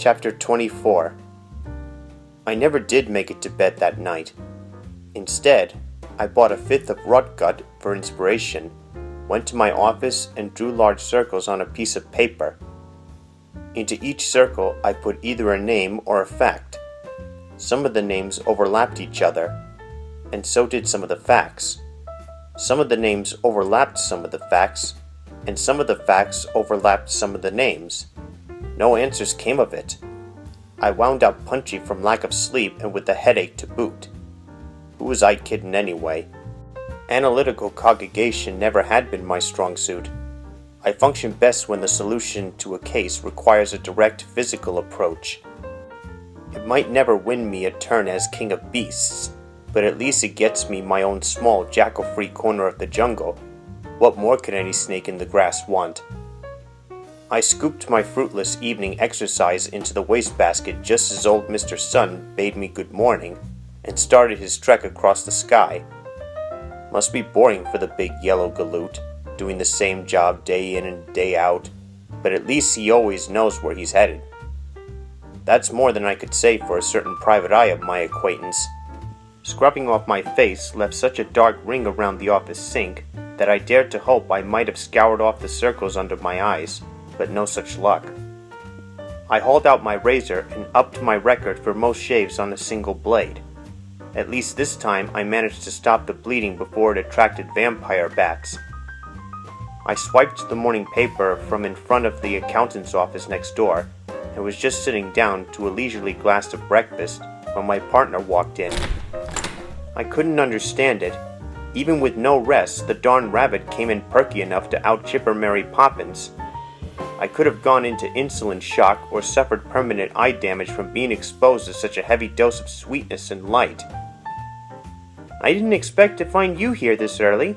Chapter 24. I never did make it to bed that night. Instead, I bought a fifth of Rutgut for inspiration, went to my office and drew large circles on a piece of paper. Into each circle I put either a name or a fact. Some of the names overlapped each other, and so did some of the facts. Some of the names overlapped some of the facts, and some of the facts overlapped some of the names. No answers came of it. I wound up punchy from lack of sleep and with a headache to boot. Who was I kidding anyway? Analytical cognition never had been my strong suit. I function best when the solution to a case requires a direct physical approach. It might never win me a turn as king of beasts, but at least it gets me my own small jackal-free corner of the jungle. What more could any snake in the grass want? I scooped my fruitless evening exercise into the wastebasket just as old Mr. Sun bade me good morning and started his trek across the sky. Must be boring for the big yellow galoot, doing the same job day in and day out, but at least he always knows where he's headed. That's more than I could say for a certain private eye of my acquaintance. Scrubbing off my face left such a dark ring around the office sink that I dared to hope I might have scoured off the circles under my eyes, but no such luck. I hauled out my razor and upped my record for most shaves on a single blade. At least this time I managed to stop the bleeding before it attracted vampire bats. I swiped the morning paper from in front of the accountant's office next door and was just sitting down to a leisurely glass of breakfast when my partner walked in. I couldn't understand it. Even with no rest, the darn rabbit came in perky enough to out-chipper Mary Poppins. I could have gone into insulin shock or suffered permanent eye damage from being exposed to such a heavy dose of sweetness and light. "I didn't expect to find you here this early,"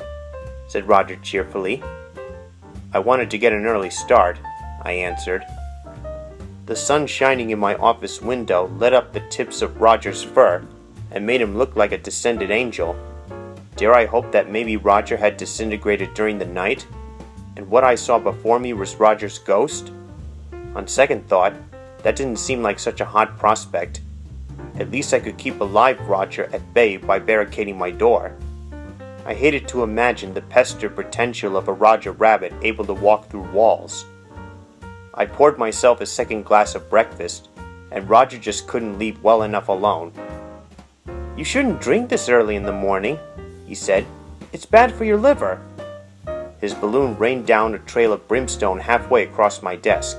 said Roger cheerfully. "I wanted to get an early start," I answered. The sun shining in my office window lit up the tips of Roger's fur and made him look like a descended angel. Dare I hope that maybe Roger had disintegrated during the night, and what I saw before me was Roger's ghost? On second thought, that didn't seem like such a hot prospect. At least I could keep alive Roger at bay by barricading my door. I hated to imagine the pester potential of a Roger Rabbit able to walk through walls. I poured myself a second glass of breakfast, and Roger just couldn't leave well enough alone. "You shouldn't drink this early in the morning," he said. "It's bad for your liver." His balloon rained down a trail of brimstone halfway across my desk.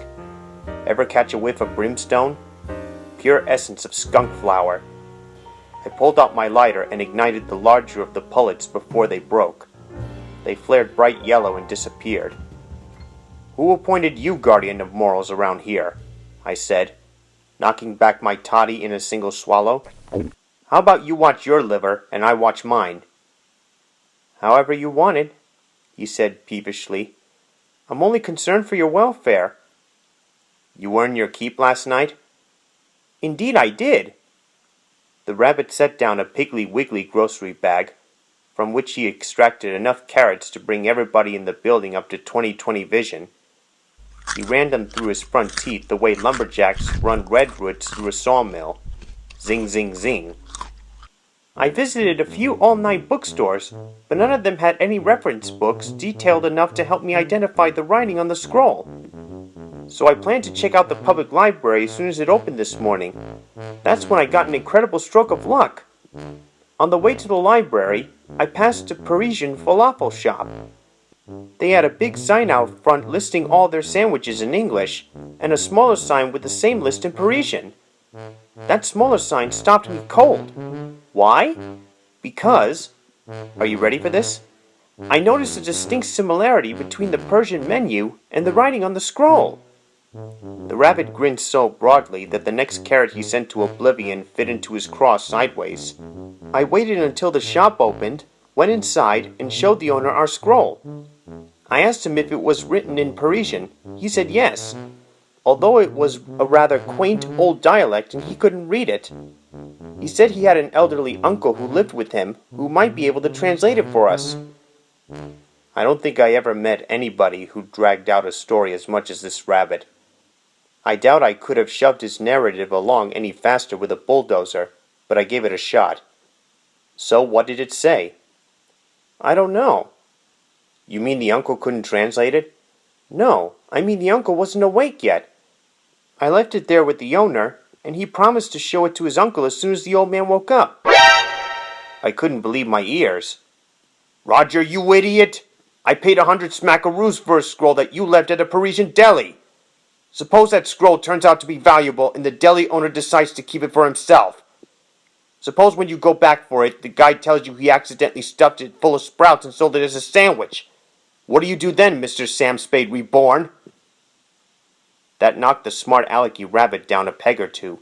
Ever catch a whiff of brimstone? Pure essence of skunk flower. I pulled out my lighter and ignited the larger of the pullets before they broke. They flared bright yellow and disappeared. "Who appointed you guardian of morals around here?" I said, knocking back my toddy in a single swallow. "How about you watch your liver and I watch mine?" "However you want it," he said peevishly. "I'm only concerned for your welfare." "You earned your keep last night?" "Indeed I did." The rabbit set down a Piggly Wiggly grocery bag, from which he extracted enough carrots to bring everybody in the building up to 20/20 vision. He ran them through his front teeth the way lumberjacks run redwoods through a sawmill. Zing, zing, zing. "I visited a few all-night bookstores, but none of them had any reference books detailed enough to help me identify the writing on the scroll. So I planned to check out the public library as soon as it opened this morning. That's when I got an incredible stroke of luck. On the way to the library, I passed a Parisian falafel shop. They had a big sign out front listing all their sandwiches in English, and a smaller sign with the same list in Parisian. That smaller sign stopped me cold. Why? Because, are you ready for this? I noticed a distinct similarity between the Persian menu and the writing on the scroll." The rabbit grinned so broadly that the next carrot he sent to oblivion fit into his craw sideways. I waited until the shop opened, went inside, and showed the owner our scroll. I asked him if it was written in Parisian. He said yes, although it was a rather quaint old dialect and he couldn't read it. He said he had an elderly uncle who lived with him who might be able to translate it for us. I don't think I ever met anybody who dragged out a story as much as this rabbit. I doubt I could have shoved his narrative along any faster with a bulldozer, but I gave it a shot. So what did it say? I don't know. You mean the uncle couldn't translate it? No, I mean the uncle wasn't awake yet. I left it there with the owner, and he promised to show it to his uncle as soon as the old man woke up. I couldn't believe my ears. Roger, you idiot! I paid 100 smackaroos for a scroll that you left at a Parisian deli. Suppose that scroll turns out to be valuable and the deli owner decides to keep it for himself. Suppose when you go back for it, the guy tells you he accidentally stuffed it full of sprouts and sold it as a sandwich. What do you do then, Mr. Sam Spade Reborn? That knocked the smart alecky rabbit down a peg or two.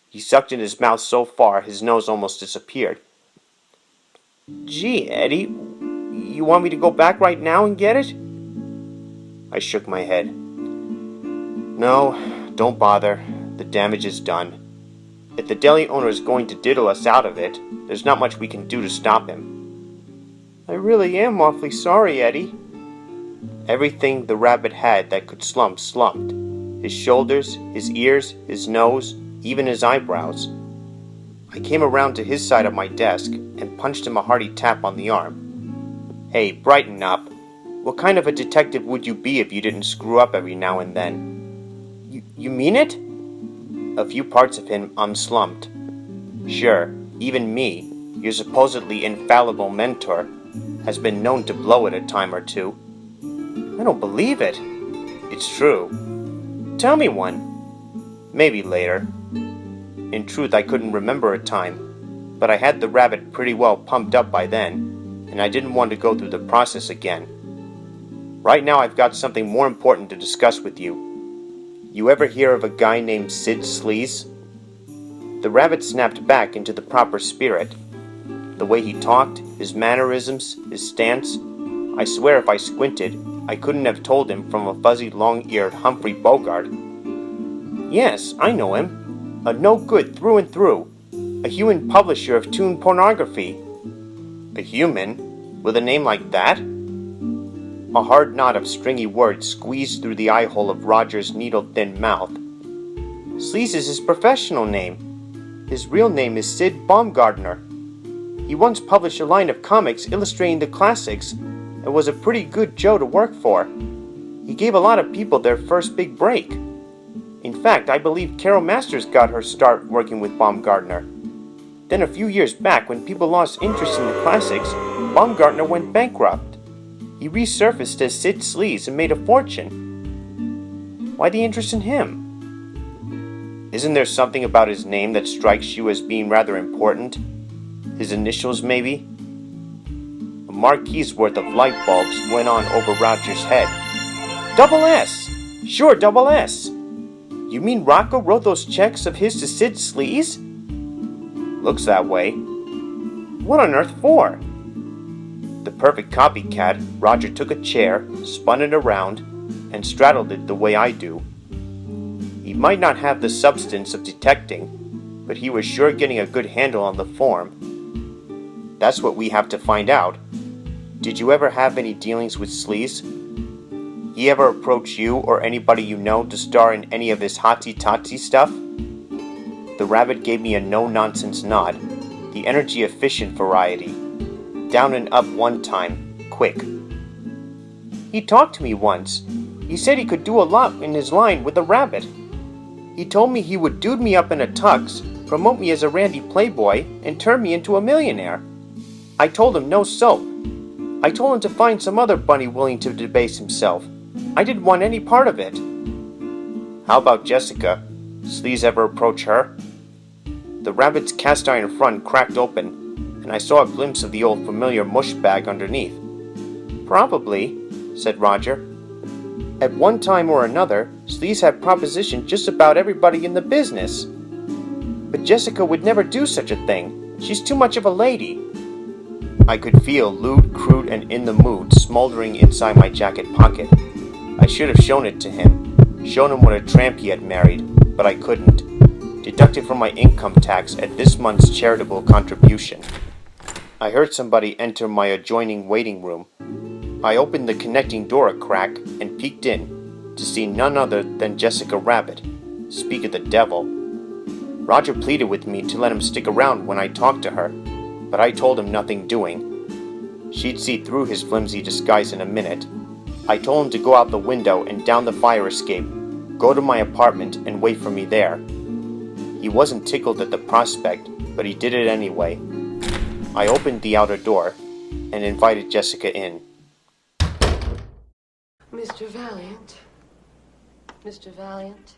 He sucked in his mouth so far his nose almost disappeared. Gee, Eddie, you want me to go back right now and get it? I shook my head. No, don't bother. The damage is done. If the deli owner is going to diddle us out of it, there's not much we can do to stop him. I really am awfully sorry, Eddie. Everything the rabbit had that could slump slumped. His shoulders, his ears, his nose, even his eyebrows. I came around to his side of my desk and punched him a hearty tap on the arm. Hey, brighten up. What kind of a detective would you be if you didn't screw up every now and then? You mean it? A few parts of him unslumped. Sure, even me, your supposedly infallible mentor, has been known to blow it a time or two. I don't believe it. It's true. Tell me one. Maybe later. In truth, I couldn't remember a time, but I had the rabbit pretty well pumped up by then, and I didn't want to go through the process again. Right now I've got something more important to discuss with you. You ever hear of a guy named Sid Sleaze? The rabbit snapped back into the proper spirit. The way he talked, his mannerisms, his stance, I swear if I squinted, I couldn't have told him from a fuzzy long-eared Humphrey Bogart. Yes, I know him. A no-good through and through. A human publisher of toon pornography. A human? With a name like that? A hard knot of stringy words squeezed through the eye-hole of Roger's needle-thin mouth. Sleaze is his professional name. His real name is Sid Baumgartner. He once published a line of comics illustrating the classics and was a pretty good Joe to work for. He gave a lot of people their first big break. In fact, I believe Carol Masters got her start working with Baumgartner. Then a few years back, when people lost interest in the classics, Baumgartner went bankrupt. He resurfaced as Sid Sleaze and made a fortune. Why the interest in him? Isn't there something about his name that strikes you as being rather important? His initials, maybe? A marquee's worth of light bulbs went on over Roger's head. Double S! Sure, double S! You mean Rocco wrote those checks of his to Sid Sleaze? Looks that way. What on earth for? The perfect copycat, Roger took a chair, spun it around, and straddled it the way I do. He might not have the substance of detecting, but he was sure getting a good handle on the form. That's what we have to find out. Did you ever have any dealings with Sleaze? He ever approach you or anybody you know to star in any of his hotsy-totsy stuff? The rabbit gave me a no-nonsense nod, the energy-efficient variety. Down and up one time, quick. He talked to me once. He said he could do a lot in his line with a rabbit. He told me he would dude me up in a tux, promote me as a randy playboy, and turn me into a millionaire. I told him no soap. I told him to find some other bunny willing to debase himself. I didn't want any part of it. How about Jessica? Sleaze ever approach her? The rabbit's cast-iron front cracked open, and I saw a glimpse of the old familiar mush bag underneath. Probably, said Roger. At one time or another, Sleaze had propositioned just about everybody in the business. But Jessica would never do such a thing. She's too much of a lady. I could feel lewd, crude, and in the mood smoldering inside my jacket pocket. I should have shown it to him, shown him what a tramp he had married, but I couldn't. Deducted from my income tax at this month's charitable contribution. I heard somebody enter my adjoining waiting room. I opened the connecting door a crack and peeked in. to see none other than Jessica Rabbit. Speak of the devil. Roger pleaded with me to let him stick around when I talked to her, but I told him nothing doing. She'd see through his flimsy disguise in a minute. I told him to go out the window and down the fire escape, go to my apartment and wait for me there. He wasn't tickled at the prospect, but he did it anyway. I opened the outer door and invited Jessica in. Mr. Valiant. Mr. Valiant.